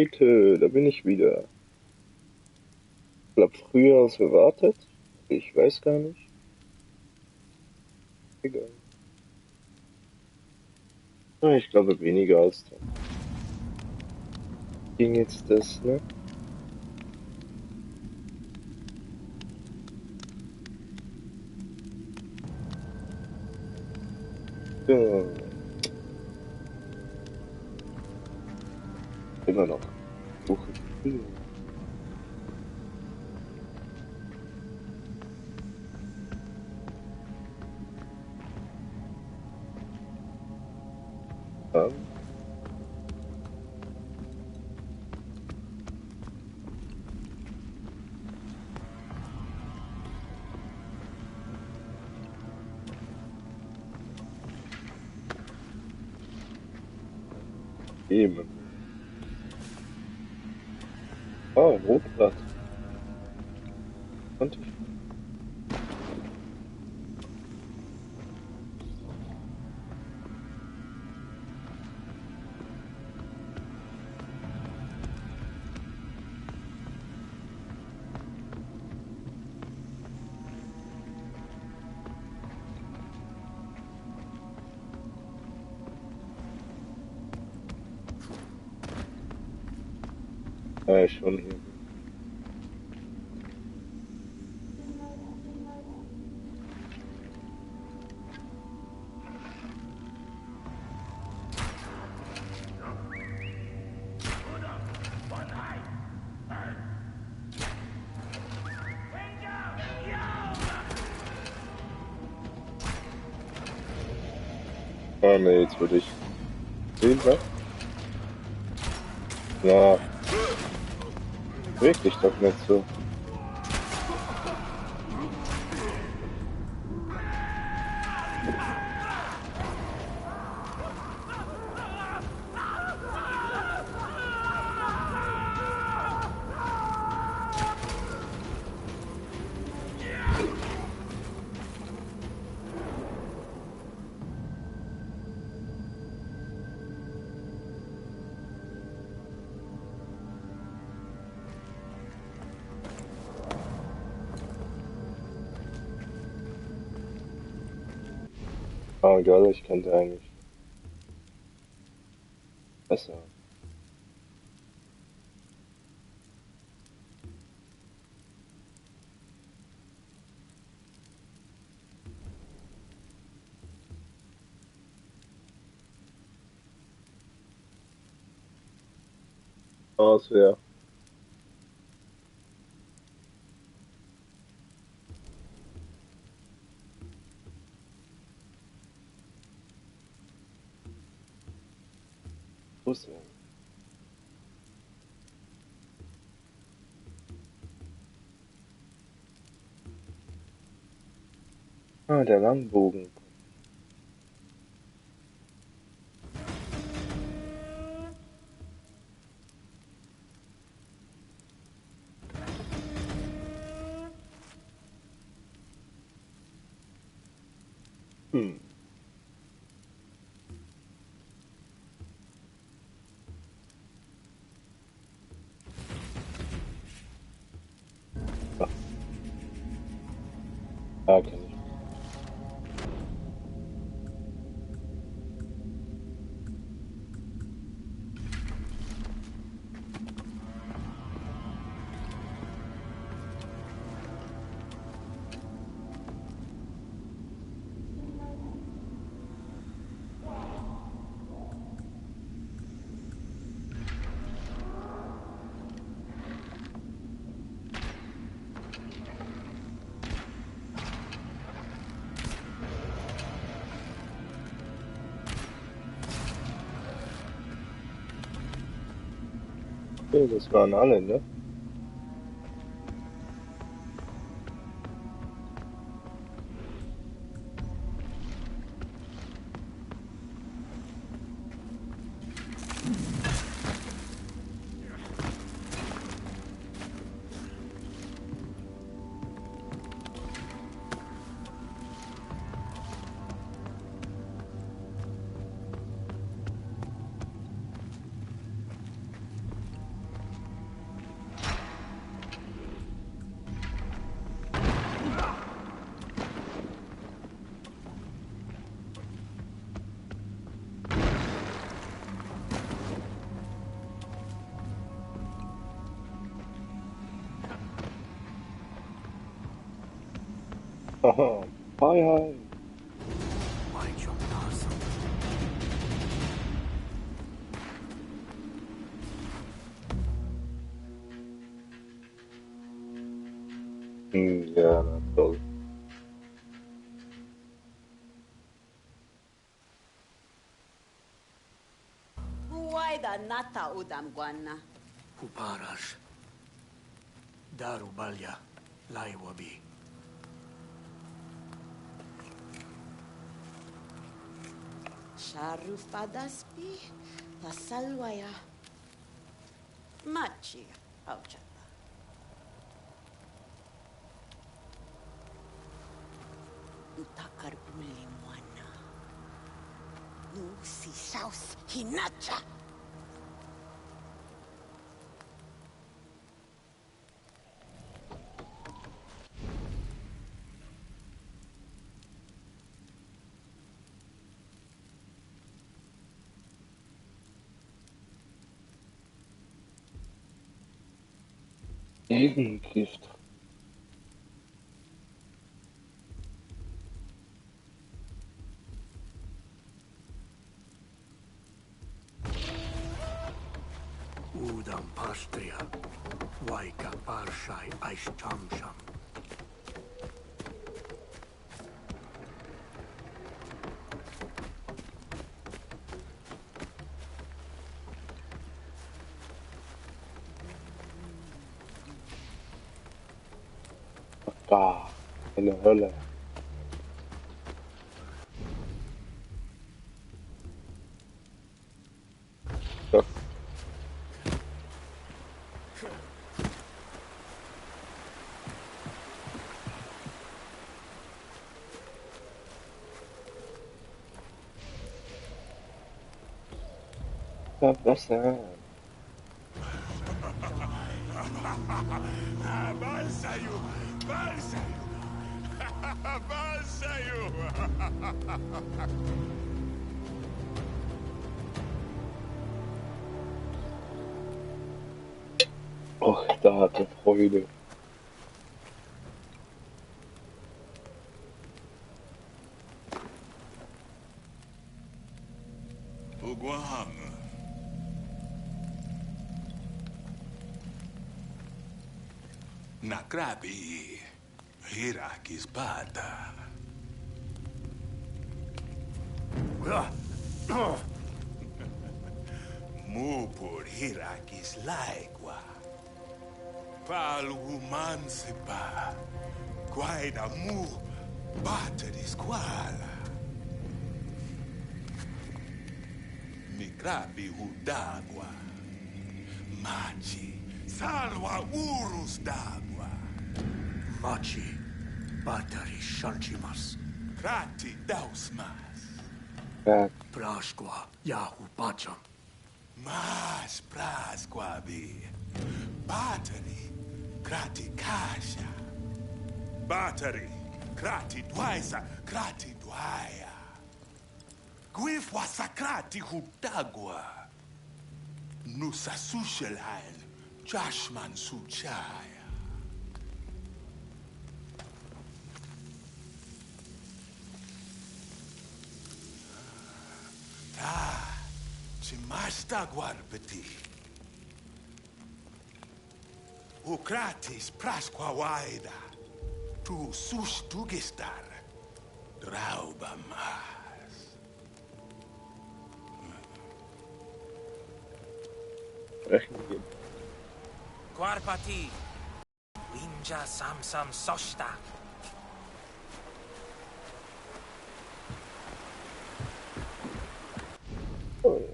Leute, da bin ich wieder. Ich glaube früher als erwartet. Ich weiß gar nicht. Egal. Ich glaube weniger als da. Ging jetzt das, ne? Ja, immer noch. Suche. Ähm, eben. Ah, ein Rotblatt. Konnte ich. Schon hier. Ah, ne, jetzt würde ich. Sehen, was? Na, wirklich doch nicht so. Ah, egal, ich könnte eigentlich besser. Auswehr. Auswehr. Ah, der Langbogen. Hm. Ah, ah, kenn ich. Okay, das waren alle, ne? Haha. Hi, hi. Why jump past them? Ja, na toll. Waida nata udam guanna. Uparash. Darubalya. Laiwabi. Sharufadaspi pasalwaya. Machi auchata. Utakar uli mwana. Nu si saus hinacha. Gegengift. Udam pastria. Waika parshai aishtamsham. Da. Eine Hölle. Das, Wasser. Balsayu! Balsayu! Balsayu! Och, da hatte Freude. Uguam. Nakrabi. Hirakis bata. Mupur Hirakis laigua. Palgumansepa. Guaida mu. Bata di squala. Mikrabi hudagua. Machi. Salwa urus d'agua. Machi. Batari shalchimas. Krati dausmas. Berg. Prashkwa. Yahu pacham. Mas prasquabi. Battery. Krati kasha. Battery. Krati dwaisa. Krati dwaya. Gwif wasakrati hudagua. Nusa sushelhain. Jashman suchaya. Chimasta guarbeti. Ukratis prasqua waida. Tu sus tugistar. Drauba mas. Sprechen gehen. Guarpati. Winja samsam sosta. Oh, ja.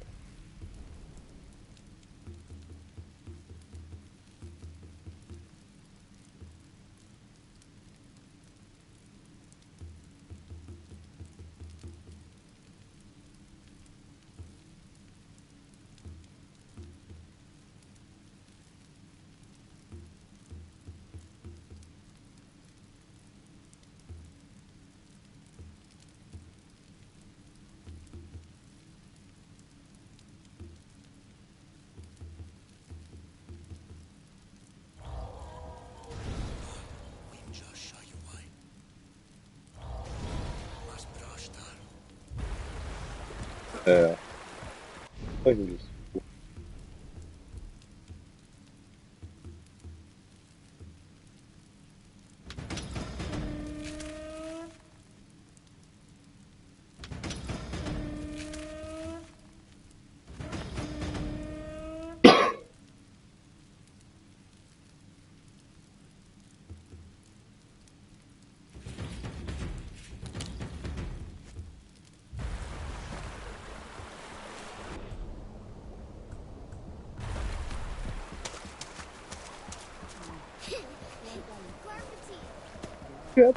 Ja, eigentlich. Ja,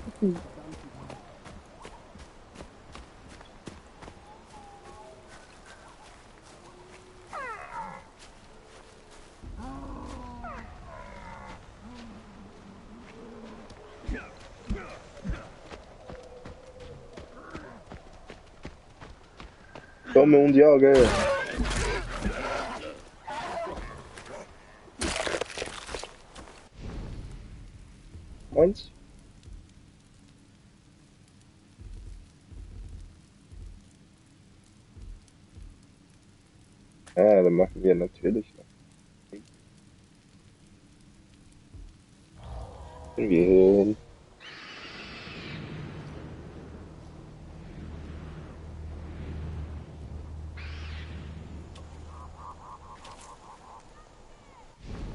komme und jage. Eins. Ja, dann machen wir natürlich noch. Gehen wir hin.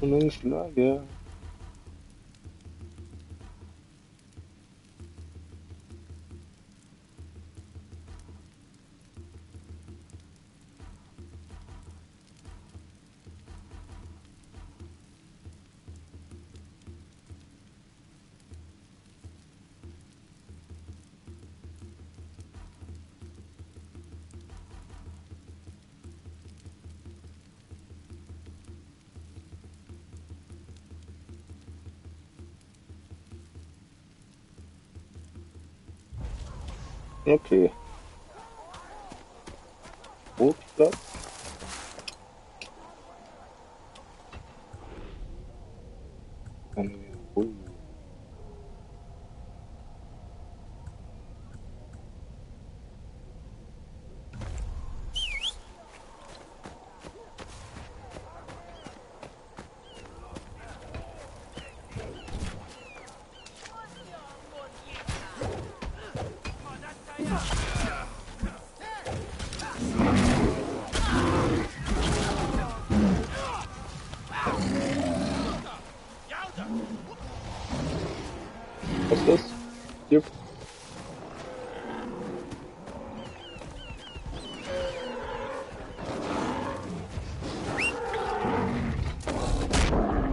Und ins Lager. Okay. Rotplatz. Dann wir holen. Was ist das? Hier.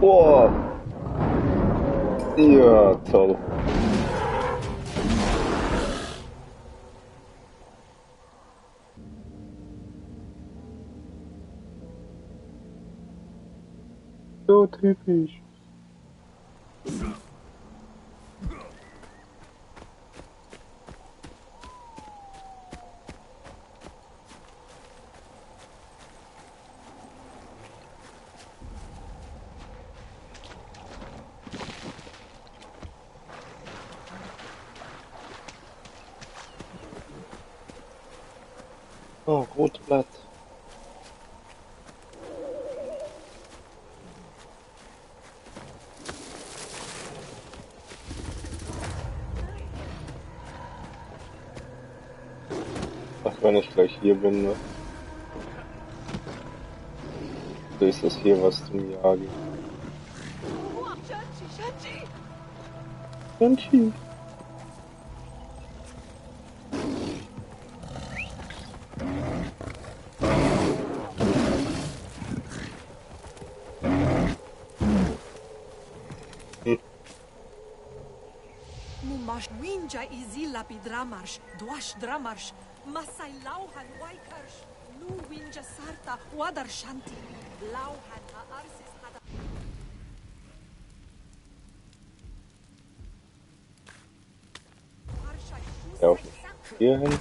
Boah. Ja, toll. So typisch. Oh, Rotblatt. Ach, wenn ich gleich hier bin, ne? So ist das hier was zum Jagen. Banshee. Mumash winja izila pidramarsh, duash dramarsh, masai lauhan waikarsh, nu winja sarta wadar shanti, lauhan haarsis hada. Ja, auch nicht hier hin.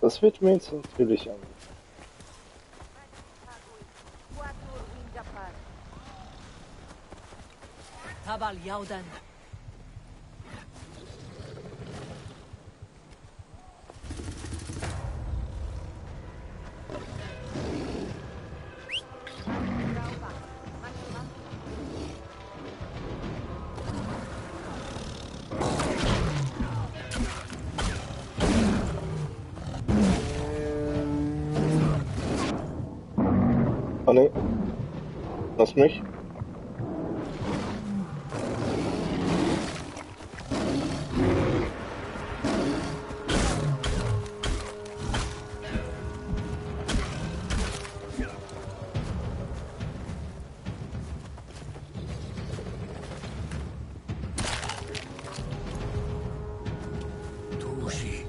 Das wird mir jetzt natürlich an. Tabal Yaudan. Ah ne. Lass mich. Tushi.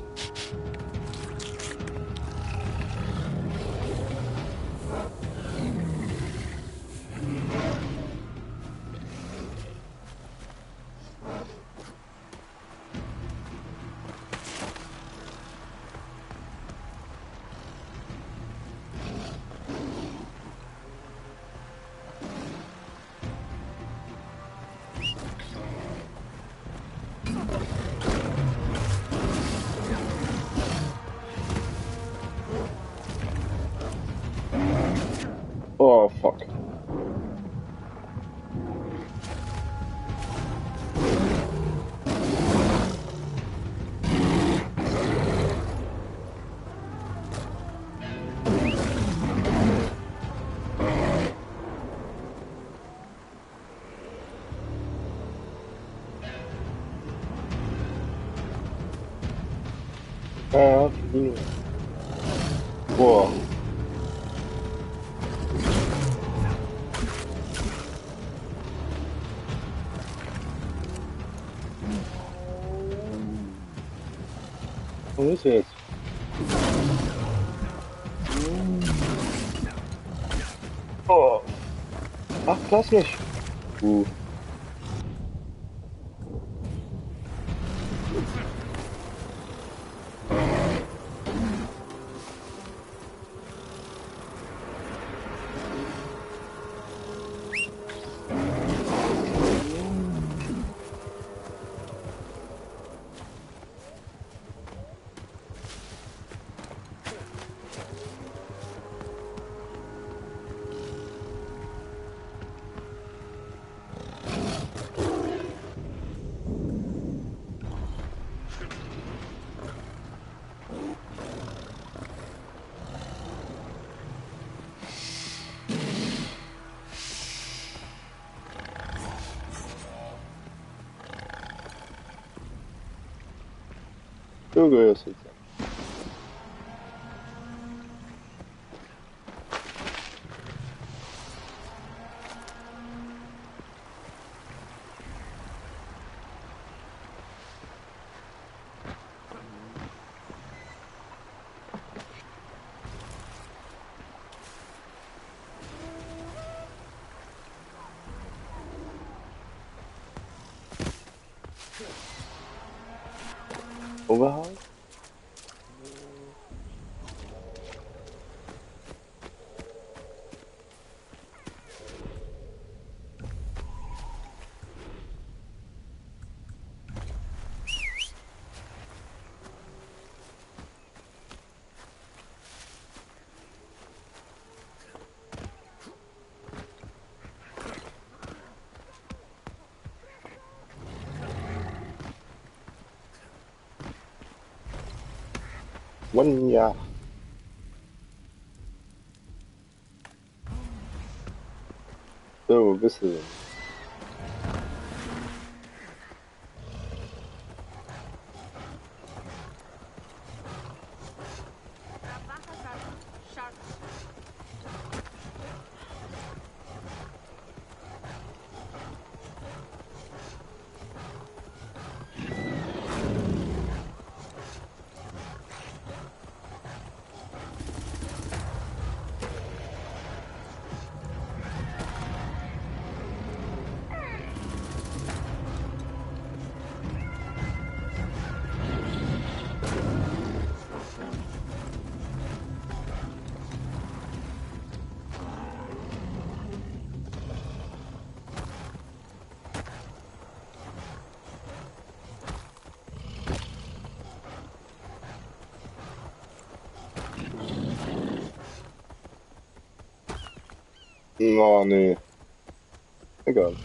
Oh, fuck. Ah, boah. Wo ist er jetzt? Oh. Ach, lass mich. Du gehörst jetzt. Oberhand? One Jahr. So, wo bist du denn? Oh, nee. Egal.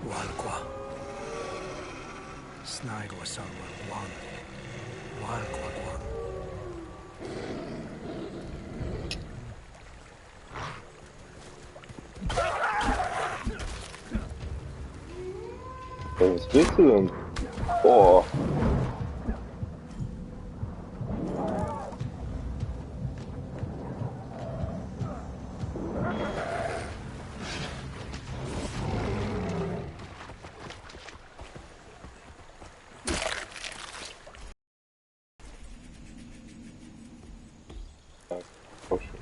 Walqua. Snaig was someone one. Walqua one. Was willst du denn? Oh. Ja, auch schon.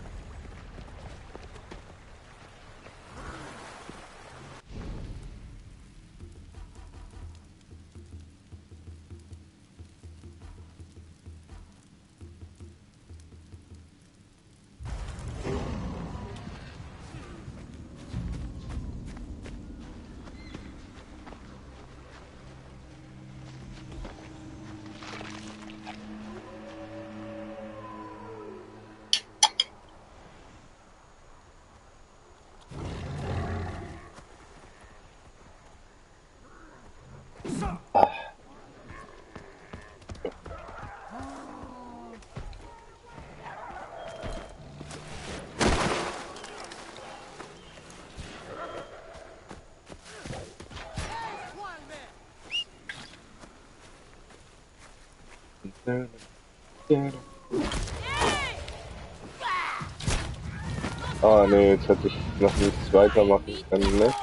Ah, nee, jetzt hätte ich noch nichts weitermachen können, ne?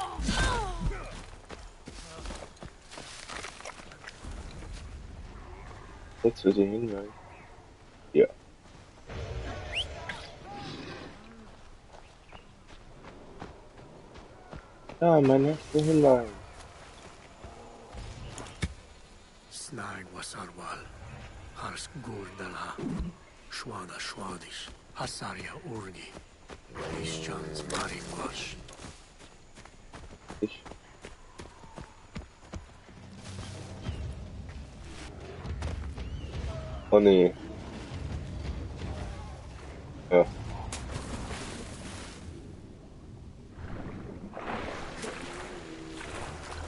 Jetzt wird ihn hinweisen. Ja. Ja, mein nächster Hinweis. Snaig was Arwal. Hars Gurdala. Shwada Shwadish. Hasaria Urgi. Ischans Marimwash. Ich. Oh, nee. Ja.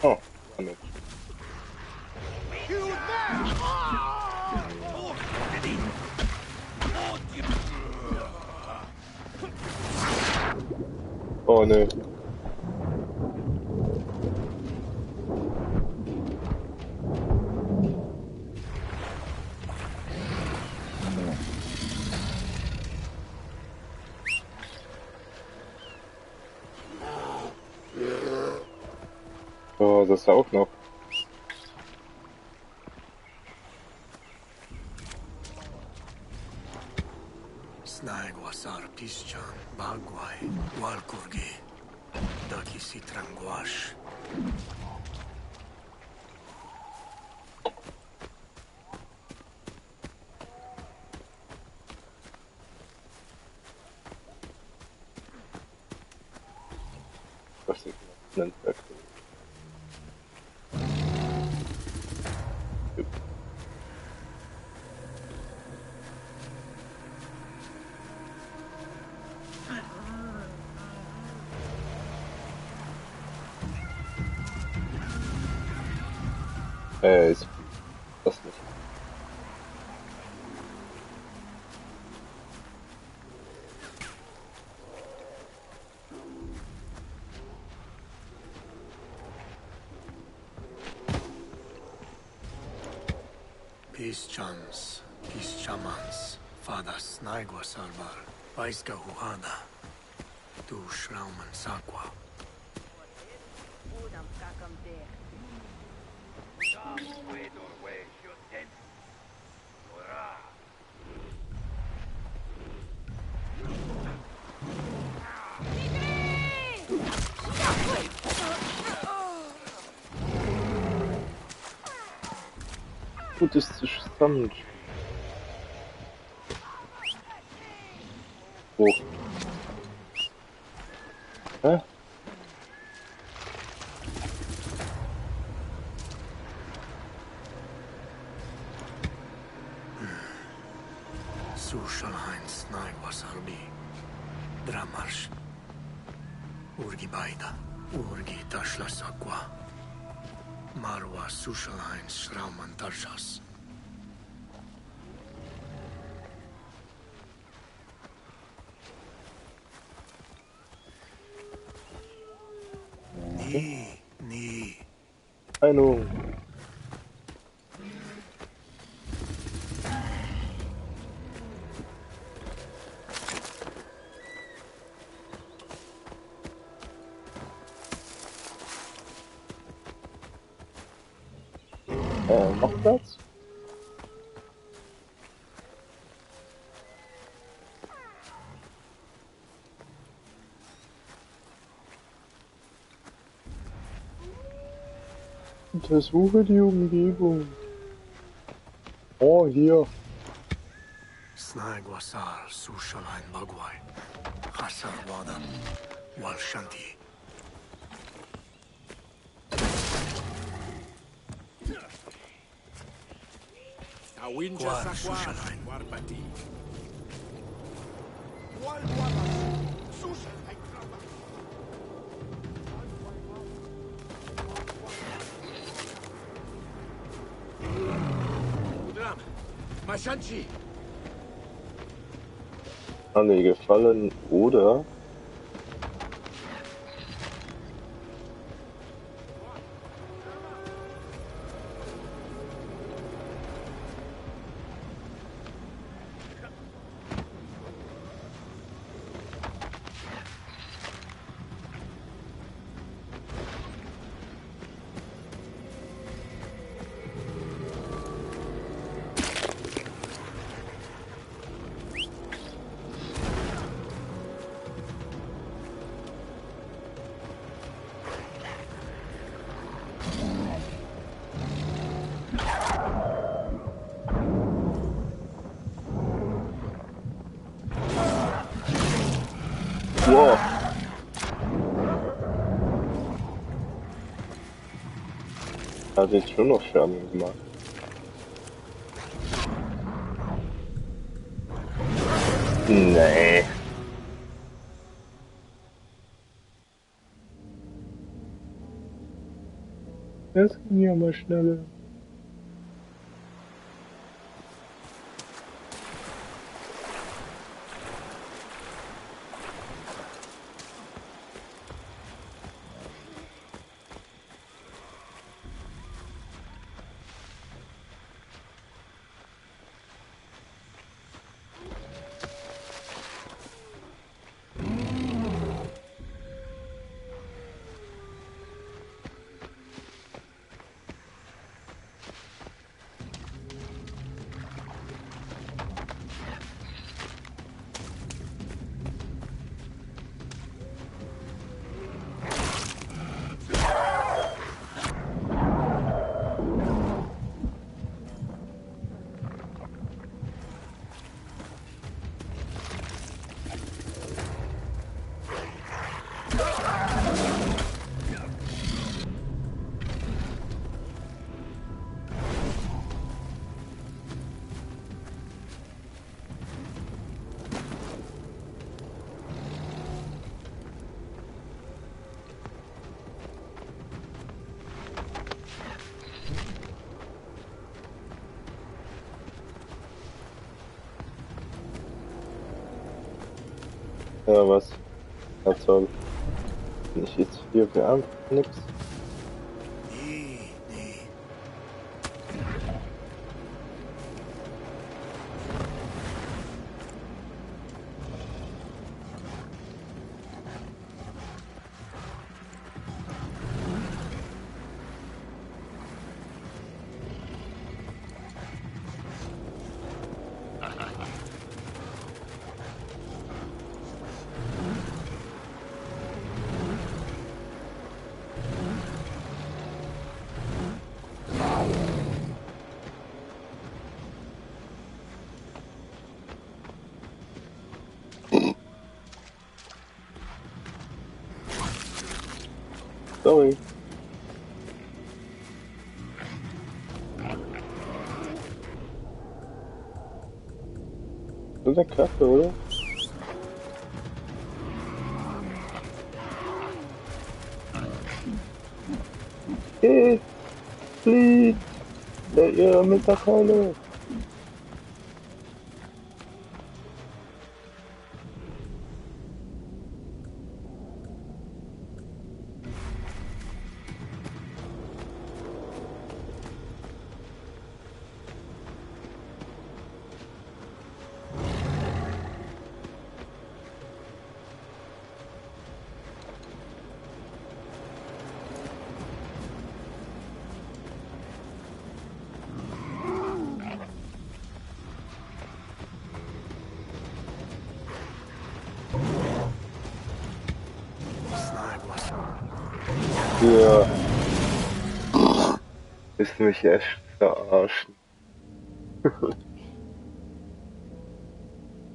Oh, war nett. Oh, nee. Oh, das auch noch. Snaig was Arpischan. Bagwai. Walkurgi. Dakisitranguash. Was ich noch nennt. Ist das nicht. Pischans. Pischamans. Fadas Snaig was Arwal. Vaiska Huhada. Du Schrauman Sakwa. Gutes zusammen. Oh. Hä? Sushalhain Snaigwasarbi. Dramarsh. Urgi Baida. Urgi Tashlasakwa. Marwa Sushalhain Shrauman Tarshas. Nee. Meinung. Noch Platz? Untersuche die Umgebung. Oh, hier. Snaigwasar Sushalhain Bagwai. Hasar Wadan. Walshanti. Awinja Guar Sakwa, Sushalhain. Warpati. Udram, Mashanchi. Alle gefallen oder wow. Hat jetzt schon noch Scherben gemacht. Nee. Das ging ja mal schneller. Ja, was? Was soll? Bin ich jetzt hier für nix? Nee. Sorry. Das ist der Kaffee, oder? Hey, flieht! Der ihre Mittaghalle! Ja. Willst du mich echt verarschen?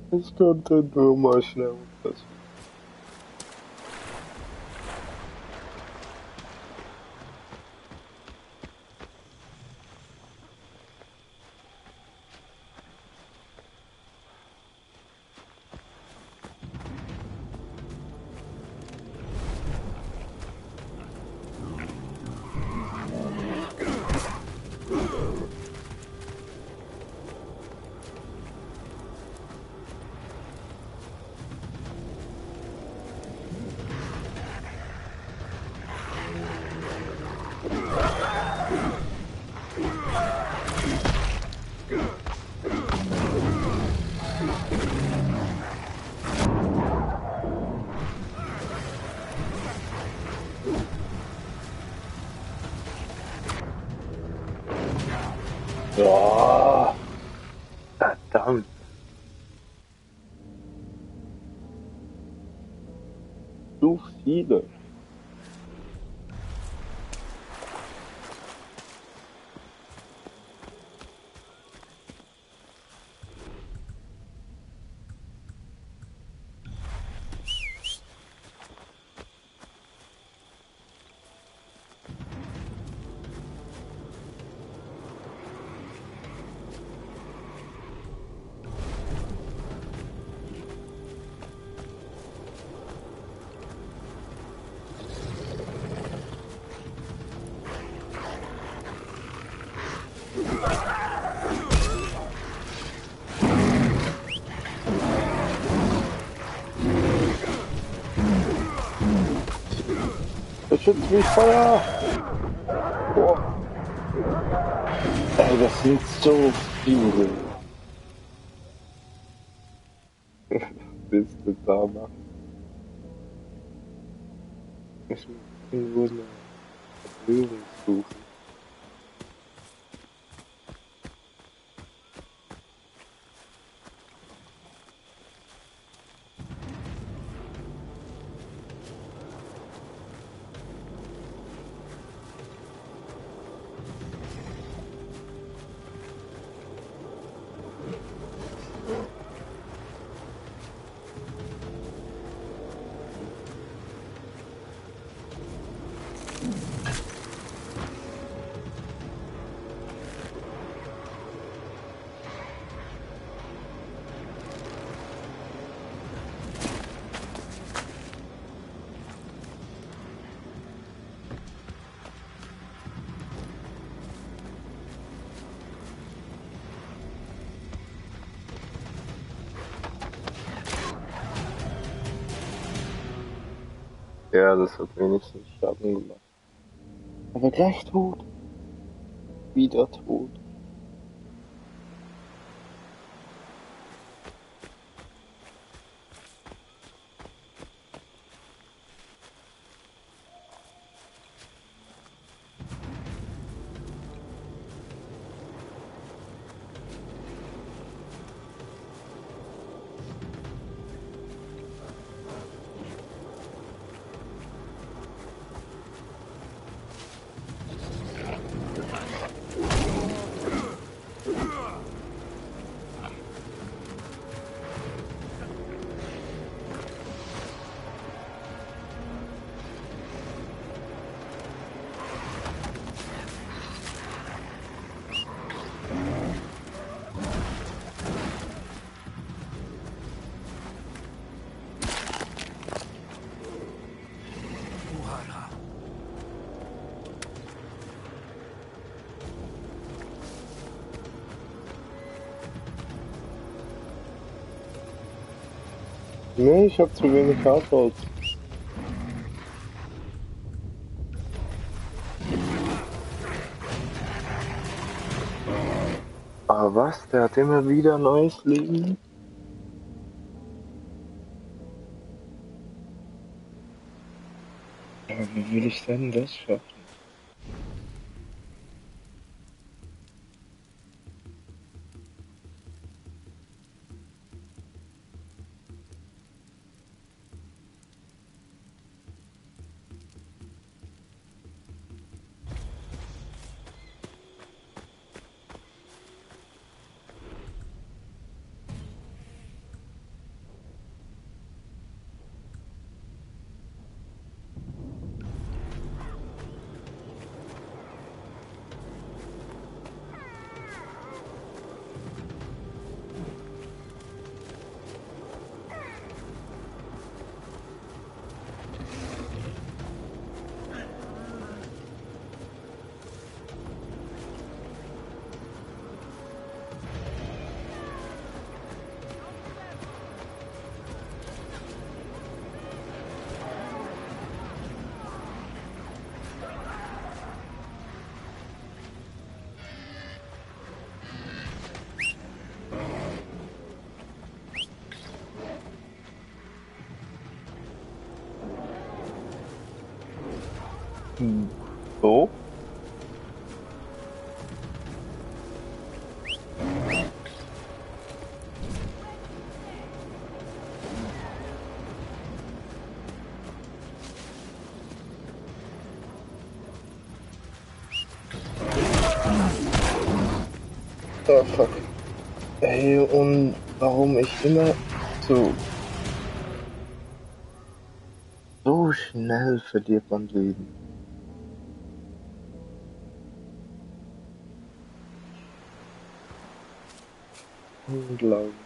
Es könnte nur mal schnell passieren. Oh, verdammt. So viele. Beschützt mich, Feuer! Boah. Ey, das sind so viele. Was willst du da machen? Ich muss irgendwo eine Erhöhung suchen. Ja, das hat wenigstens Schaden gemacht. Aber gleich tot. Wieder tot. Nee, ich hab zu wenig Hardholz. Aber was? Der hat immer wieder neues Leben? Aber wie will ich denn das schaffen? So? Oh fuck. Ey, und warum ich immer so schnell verliert man Leben. Unglaublich.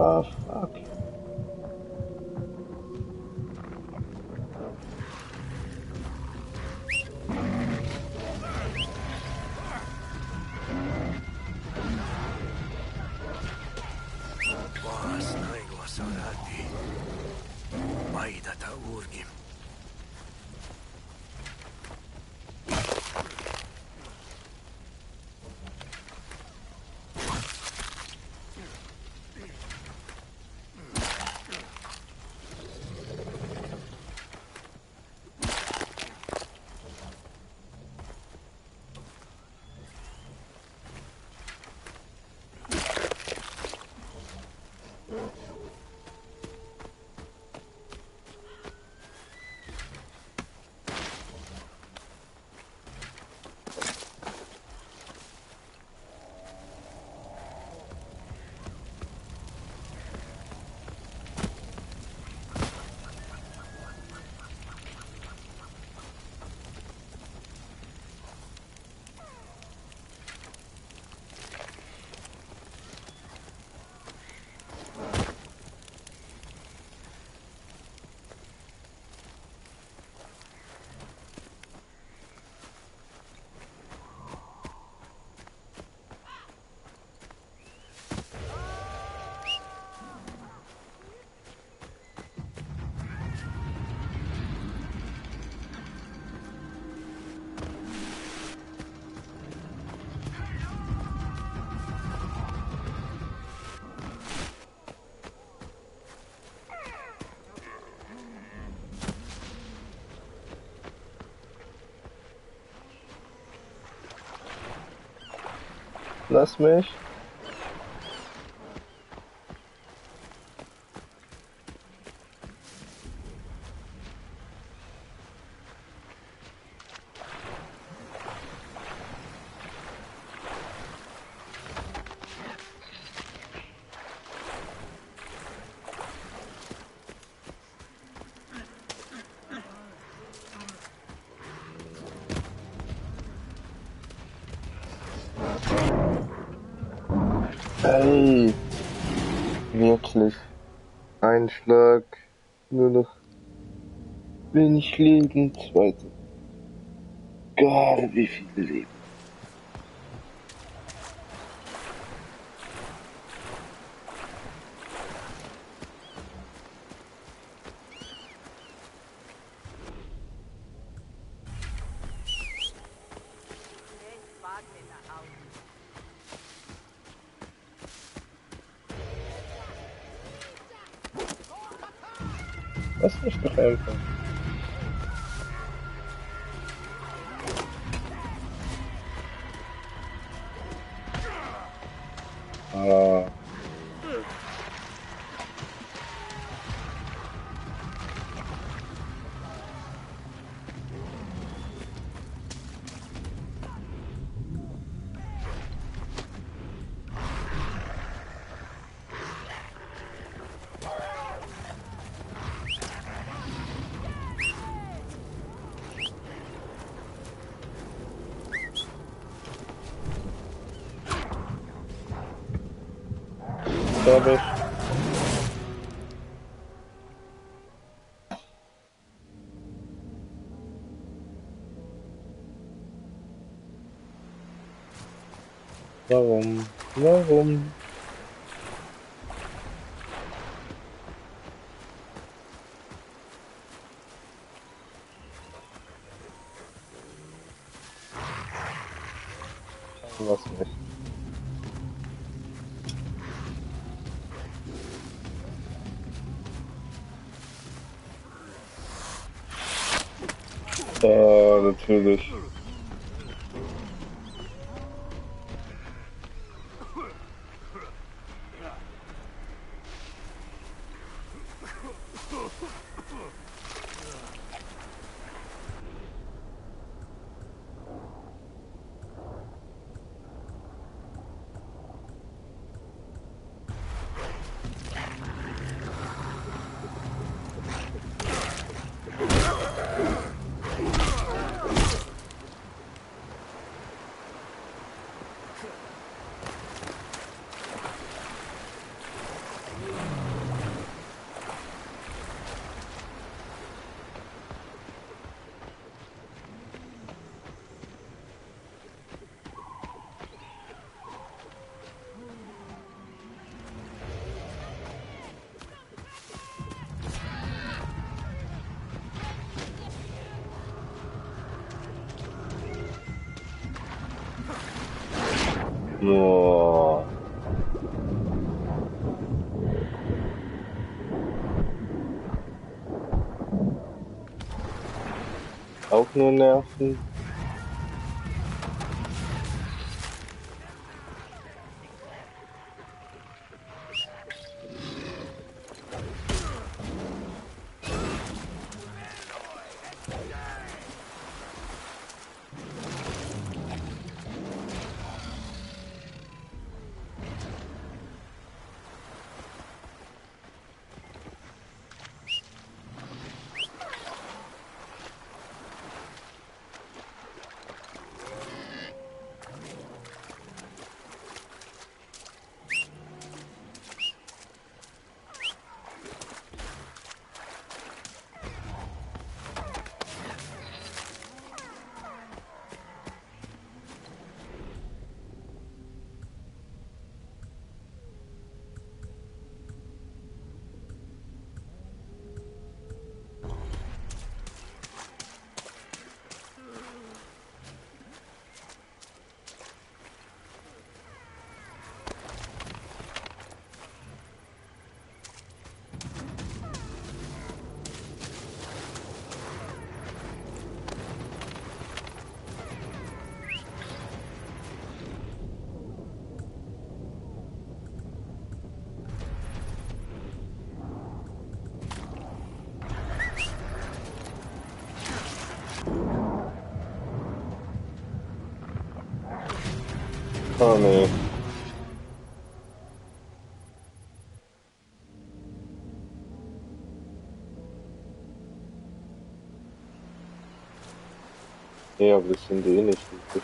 Ah, fuck. Vaas naigua sorati. Maidata urgim. Lass mich. Ey, wirklich. Ein Schlag, nur noch wenig Leben, zweite. Gott, wie viel Leben. Lass mich doch einfach. Ah. Glaube ich. Warum? Warum? Was nicht. Ah, natürlich. Boah. Auch nur Nerven. Oh nee. Nee, aber das sind die eh nicht. Das ist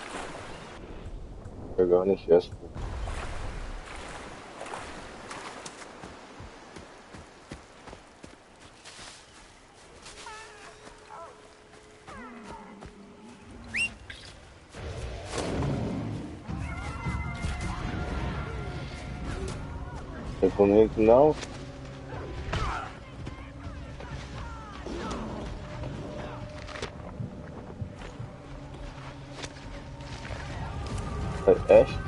ja gar nicht erst. Der von hinten auf. Echt?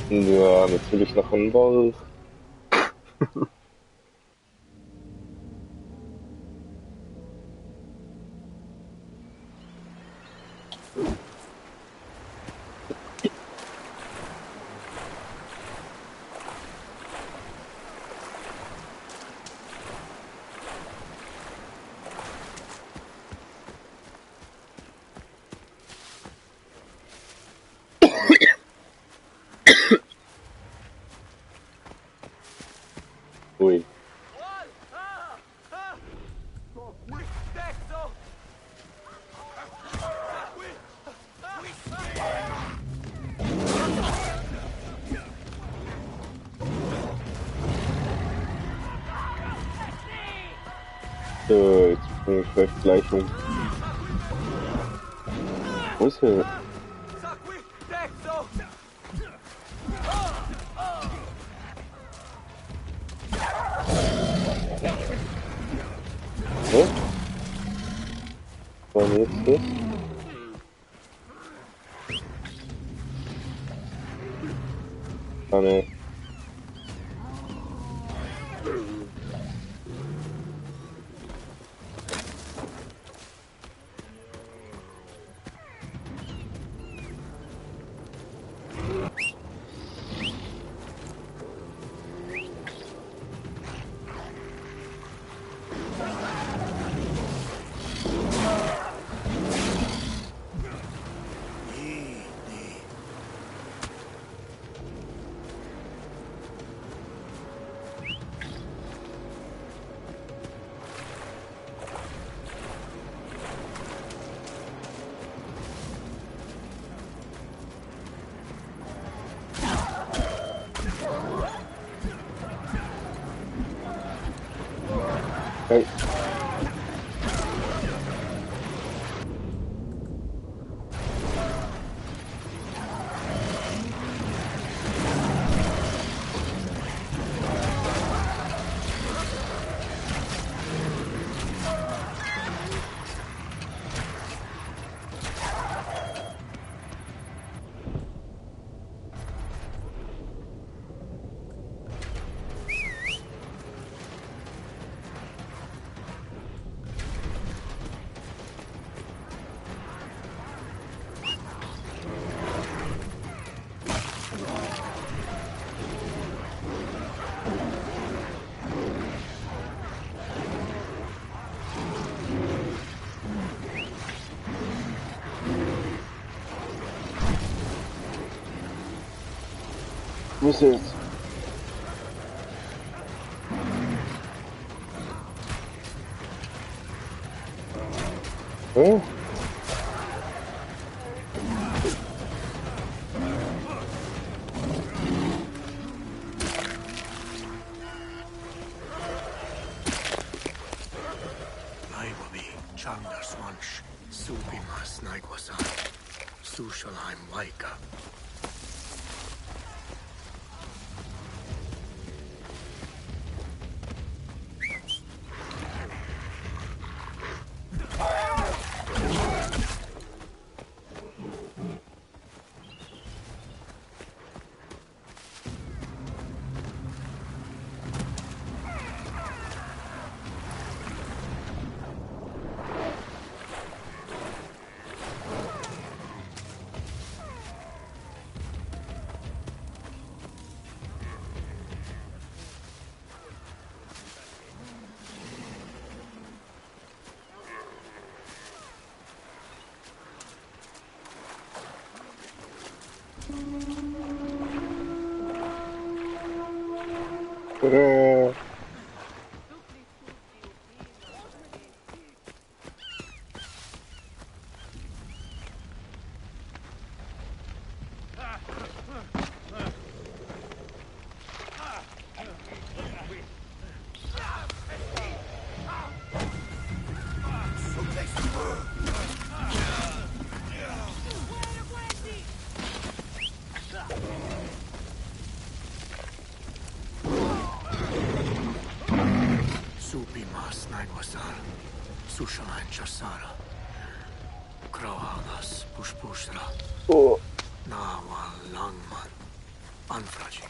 Ja, natürlich noch ein Wolf. Ui. Jetzt bringe ich vielleicht gleich um. Wo ist er? Ne? War jetzt das? Ah ne. Hey. Wo ist er jetzt? Hä? Naiwabi, Chandar Swansh, Supimas Naigwasan, Sushalheim Waika. Supimas Naigwasan, Sushalheim Chasara, Krauhagas Pushpushra, Oh, Nawa Langman, Anfraji.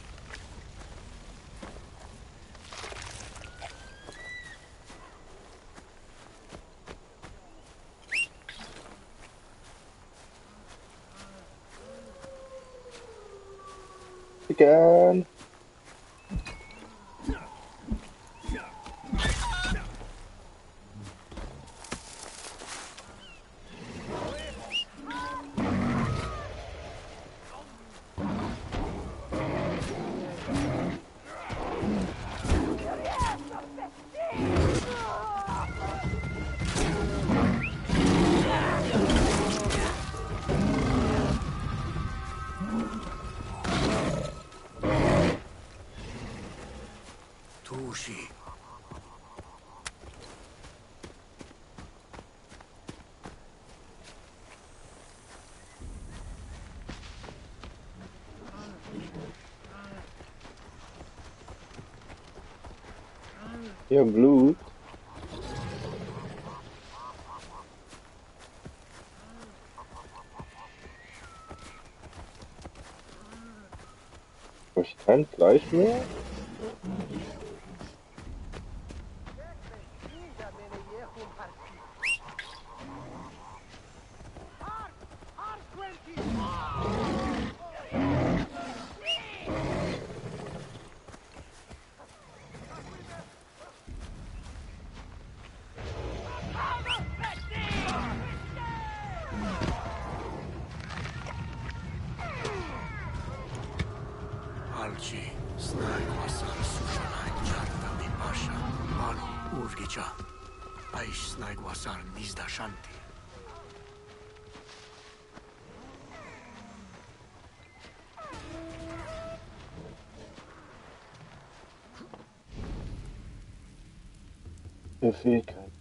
again. Tushi. Ja, Blut. Hab ich kein Fleisch mehr? Alci, Snaigwasan, Sushalheim Charta Mipasha, Manu, Urgicha, Aish Snaigwasan, Nizda Shanti. Der Fähigkeit.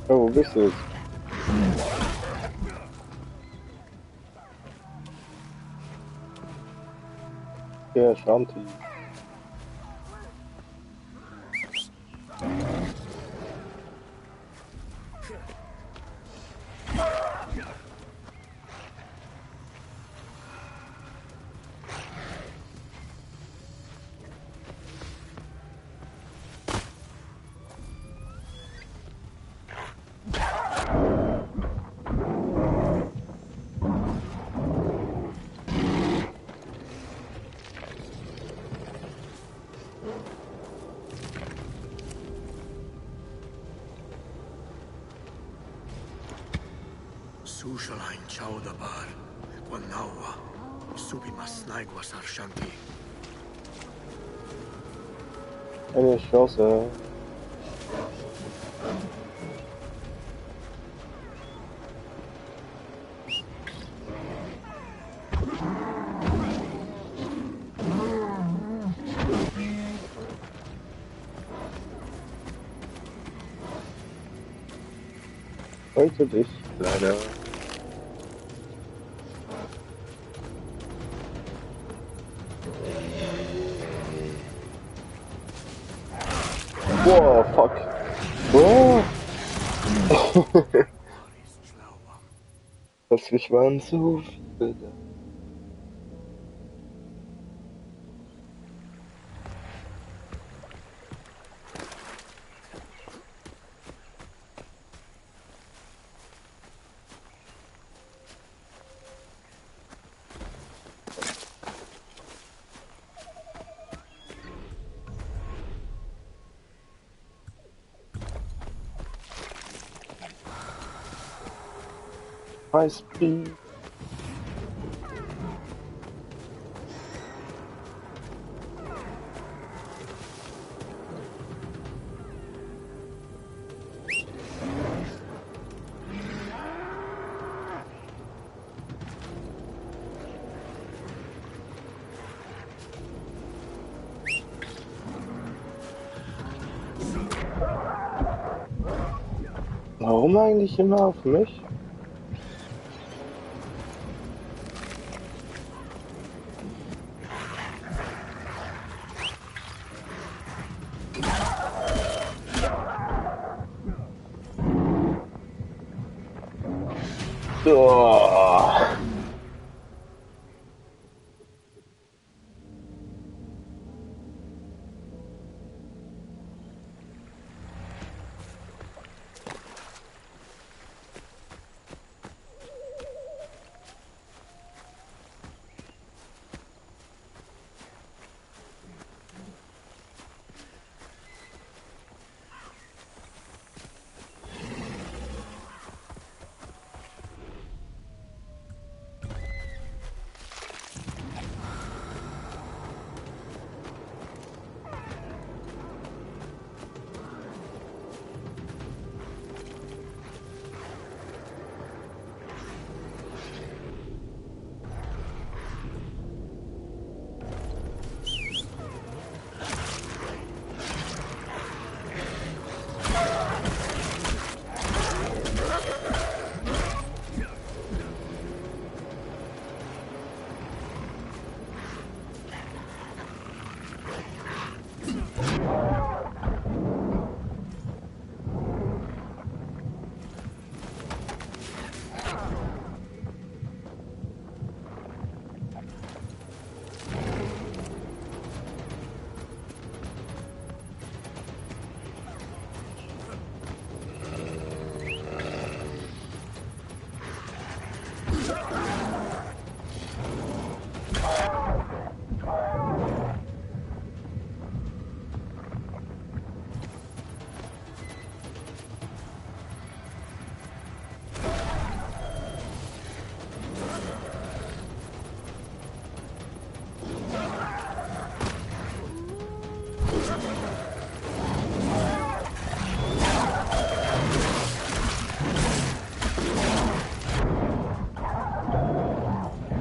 Oh, wo bist du jetzt? Ja, Shanti. Sushalain Chaudabar, Wanawa, Subimas Naigwas Arshanti. Eine Chance. Heute dich, leider. Boah, fuck. Boah. Plötzlich waren so viele da. High Speed. Warum eigentlich immer auf mich? Oh.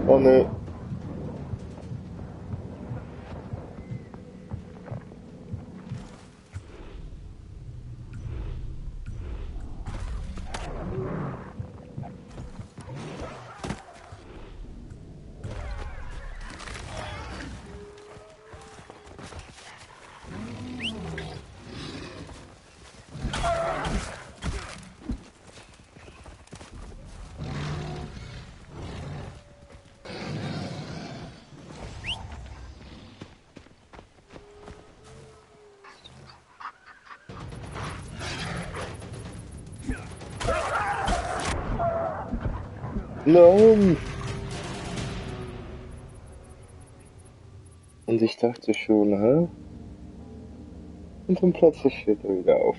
Oh ne. Nein! Und ich dachte schon, hä? Und dann plötzlich steht er wieder auf.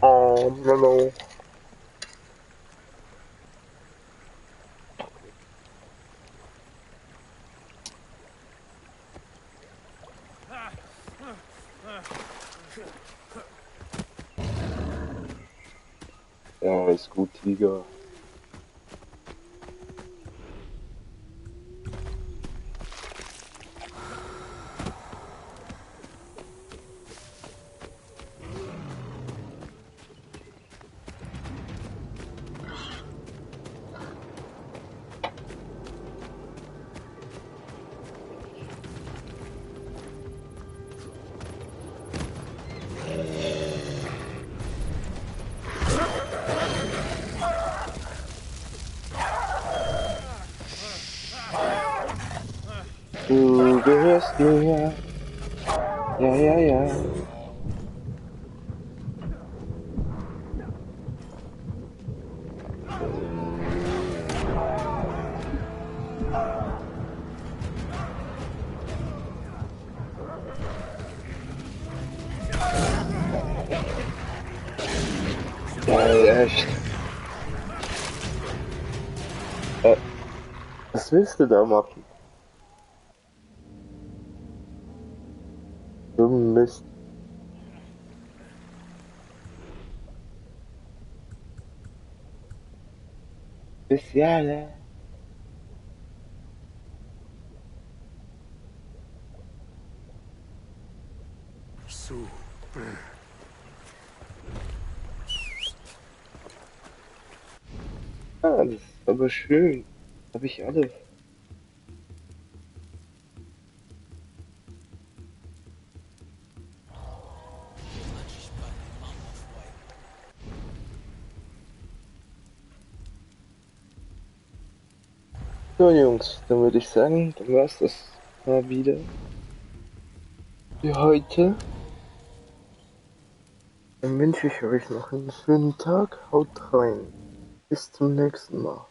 Oh, no. Ja, ist gut, Tiger. Du gehörst mir. Ja, ja, ja. Ja, echt. Was willst du da machen? Dummen Mist. Speziale. Su. Ah, das ist aber schön. Habe ich alles. So, Jungs, dann würde ich sagen, dann war's das mal wieder für heute. Dann wünsche ich euch noch einen schönen Tag. Haut rein. Bis zum nächsten Mal.